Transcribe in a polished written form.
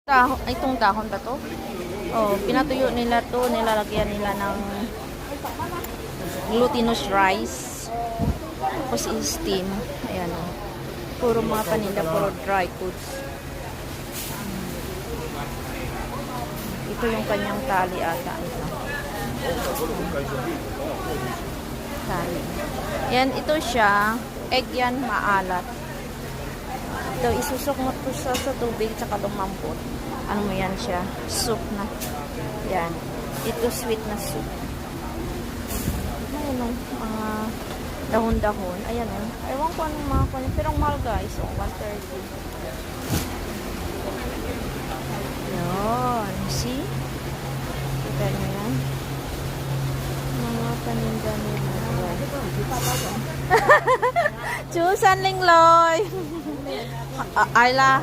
Dahon, itong dahon ba to? Oh, pinatuyo nila to, nilalagyan nila ng glutinous rice. Tapos i-steam. Ayan o. Puro mga paninda, puro dry goods. Ito yung kanyang tali ata. Tali. Yan, ito siya. Egg yan, maalat. Ito, isusok mo to sa tubig, tsaka lumampot. Ano mo yan siya? Soup na. Yan. Ito sweet na soup. Ayan o. Mga dahon-dahon. Ayan o. Ewan ko anong mga kunin. Pero ang mahal guys. O, 130. Yan. See? Kita nyo yan? Mga paninda nila. Chusan Ling Loy. Ayla.